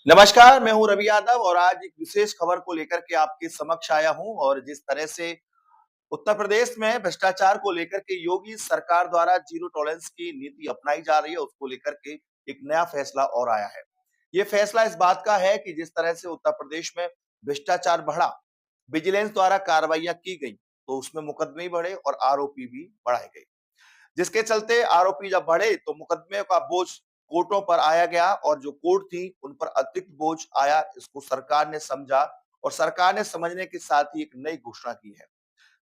नमस्कार, मैं हूँ रवि यादव और आज एक विशेष खबर को लेकर के आपके समक्ष आया हूँ और जिस तरह से उत्तर प्रदेश में भ्रष्टाचार को लेकर के योगी सरकार द्वारा जीरो टॉलरेंस की नीति अपनाई जा रही है, उसको लेकर के एक नया फैसला और आया है। ये फैसला इस बात का है कि जिस तरह से उत्तर प्रदेश में भ्रष्टाचार बढ़ा, विजिलेंस द्वारा कार्रवाइयां की गई, तो उसमें मुकदमे बढ़े और आरोपी भी बढ़ाए गए। जिसके चलते आरोपी जब बढ़े तो मुकदमे का बोझ कोर्टों पर आया गया और जो कोर्ट थी उन पर अतिरिक्त बोझ आया, इसको सरकार ने समझा और सरकार ने समझने के साथ ही एक नई घोषणा की है।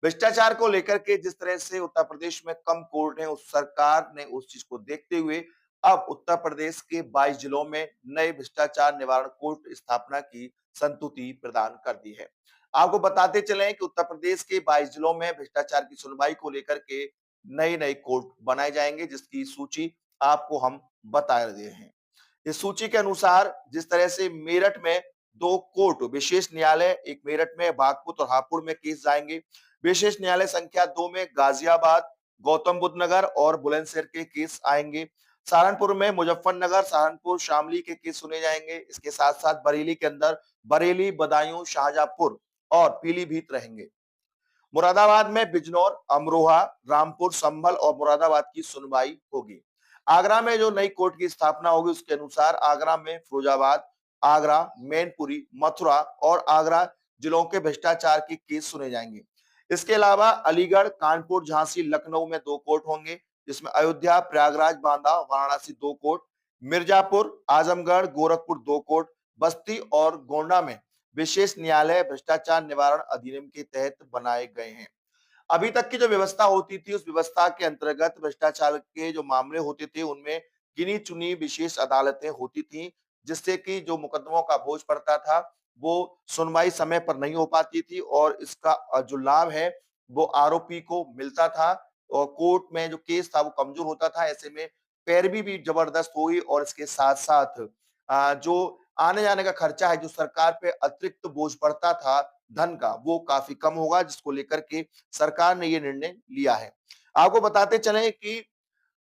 भ्रष्टाचार को लेकर के जिस तरह से उत्तर प्रदेश में कम कोर्ट है, उस सरकार ने उस चीज को देखते हुए अब उत्तर प्रदेश के 22 जिलों में नए भ्रष्टाचार निवारण कोर्ट स्थापना की संतुति प्रदान कर दी है। आपको बताते चलें कि उत्तर प्रदेश के 22 जिलों में भ्रष्टाचार की सुनवाई को लेकर के नए नए कोर्ट बनाए जाएंगे, जिसकी सूची आपको हम बता रहे हैं। इस सूची के अनुसार जिस तरह से मेरठ में 2 कोर्ट विशेष न्यायालय, एक मेरठ में बागपत और हापुड़ में केस जाएंगे। विशेष न्यायालय संख्या 2 में गाजियाबाद, गौतम बुद्ध नगर और बुलंदशहर के केस आएंगे। सहारनपुर में मुजफ्फरनगर, सहारनपुर, शामली के केस सुने जाएंगे। इसके साथ-साथ बरेली के अंदर बरेली, बदायूं, शाहजहांपुर और पीलीभीत रहेंगे। मुरादाबाद में बिजनौर, अमरोहा, रामपुर, संभल और मुरादाबाद की सुनवाई होगी। आगरा में जो नई कोर्ट की स्थापना होगी उसके अनुसार आगरा में फिरोजाबाद, आगरा, मैनपुरी, मथुरा और आगरा जिलों के भ्रष्टाचार के केस सुने जाएंगे। इसके अलावा अलीगढ़, कानपुर, झांसी, लखनऊ में 2 कोर्ट होंगे, जिसमें अयोध्या, प्रयागराज, बांदा, वाराणसी 2 कोर्ट, मिर्जापुर, आजमगढ़, गोरखपुर 2 कोर्ट, बस्ती और गोंडा में विशेष न्यायालय भ्रष्टाचार निवारण अधिनियम के तहत बनाए गए हैं। अभी तक की जो व्यवस्था होती थी, उस व्यवस्था के अंतर्गत भ्रष्टाचार के जो मामले होते थे, उनमें गिनी-चुनी विशेष अदालतें होती थीं, जिससे कि जो मुकदमों का बोझ पड़ता था, वो सुनवाई समय पर नहीं हो पाती थी और इसका जो लाभ है, वो आरोपी को मिलता था और कोर्ट में जो केस था, वो कमज़ोर होता था। ऐसे में पैरवी भी जबरदस्त हुई और इसके साथ-साथ जो आने-जाने का खर्चा है, जो सरकार पे अतिरिक्त बोझ पड़ता था धन का, वो काफ़ी कम होगा, जिसको लेकर के सरकार ने ये निर्णय लिया है। आपको बताते चलें कि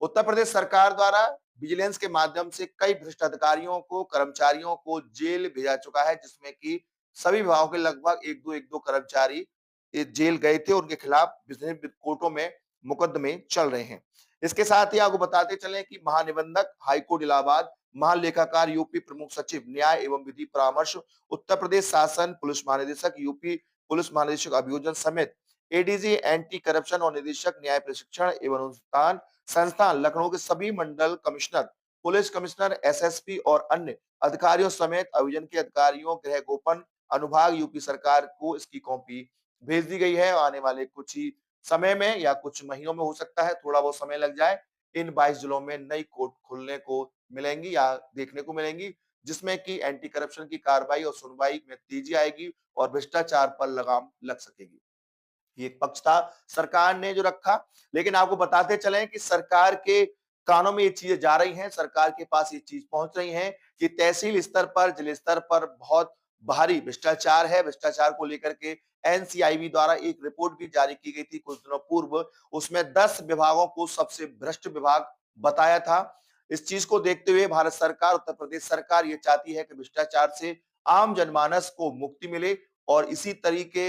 उत्तर प्रदेश सरकार द्वारा विजिलेंस के माध्यम से कई भ्रष्ट अधिकारियों को, कर्मचारियों को जेल भेजा चुका है, जिसमें कि सभी विभागों के लगभग 1-2 कर्मचारी जेल गए थे, उनके खिलाफ विभिन्न कोर्टों में मुकदमे चल रहे हैं। इसके साथ ही आपको बताते चलें कि महानिबंधक हाईकोर्ट इलाहाबाद, महालेखाकार यूपी प्रमुख सचिव न्याय एवं विधि परामर्श, उत्तर प्रदेश शासन पुलिस महानिदेशक, यूपी पुलिस महानिदेशक अभियोजन समेत एडीजी एंटी करप्शन और निदेशक न्याय प्रशिक्षण एवं अनुसंधान संस्थान लखनऊ के सभी मंडल कमिश्नर, पुलिस कमिश्नर, एसएसपी और अन्य अधिकारियों समेत अभियोजन के अधिकारियों गृह गोपन अनुभाग यूपी सरकार को इसकी कॉपी भेज दी गई है। आने वाले कुछ ही समय में या कुछ महीनों में हो सकता है, थोड़ा बहुत समय लग जाए, इन 22 जिलों में नई कोर्ट खुलने को मिलेंगी या देखने को मिलेंगी, जिसमें कि एंटी करप्शन की कार्रवाई और सुनवाई में तेजी आएगी और भ्रष्टाचार पर लगाम लग सकेगी। ये एक पक्ष था सरकार ने जो रखा, लेकिन आपको बताते चलें कि सरकार के कानों में ये चीजें जा रही हैं, सरकार के पास ये चीज पहुंच रही है कि तहसील स्तर पर, जिले स्तर पर बहुत भारी भ्रष्टाचार है। भ्रष्टाचार को लेकर के एनसीआईबी द्वारा एक रिपोर्ट भी जारी की गई थी कुछ दिनों पूर्व, उसमें 10 विभागों को सबसे भ्रष्ट विभाग बताया था। इस चीज को देखते हुए भारत सरकार, उत्तर प्रदेश सरकार ये चाहती है कि भ्रष्टाचार से आम जनमानस को मुक्ति मिले और इसी तरीके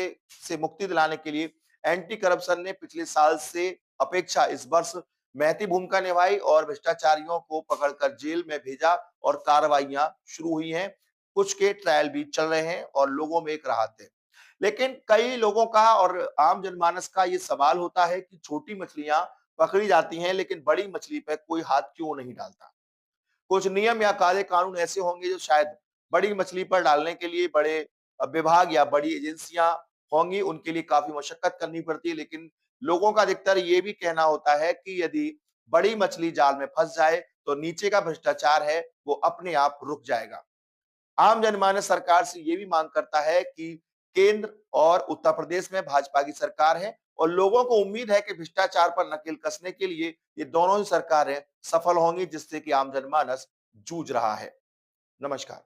से मुक्ति दिलाने के लिए एंटी करप्शन ने पिछले साल से अपेक्षा इस वर्ष महती भूमिका निभाई और भ्रष्टाचारियों को पकड़कर जेल में भेजा और कार्रवाइयां शुरू हुई हैं। कुछ के ट्रायल भी चल रहे हैं और लोगों में एक राहत है। लेकिन कई लोगों का और आम जनमानस का ये सवाल होता है कि छोटी मछलियां पकड़ी जाती हैं, लेकिन बड़ी मछली पर कोई हाथ क्यों नहीं डालता? कुछ नियम या कायदे कानून ऐसे होंगे जो शायद बड़ी मछली पर डालने के लिए बड़े विभाग या बड़ी एजेंसियां होंगी, उनके लिए काफी मशक्कत करनी पड़ती है। लेकिन लोगों का अधिकतर ये भी कहना होता है कि यदि बड़ी मछली जाल में फंस जाए तो नीचे का भ्रष्टाचार है वो अपने आप रुक जाएगा। आम जनमानस सरकार से ये भी मांग करता है कि केंद्र और उत्तर प्रदेश में भाजपा की सरकार है और लोगों को उम्मीद है कि भ्रष्टाचार पर नकेल कसने के लिए ये दोनों ही सरकारें सफल होंगी, जिससे कि आम जनमानस जूझ रहा है। नमस्कार।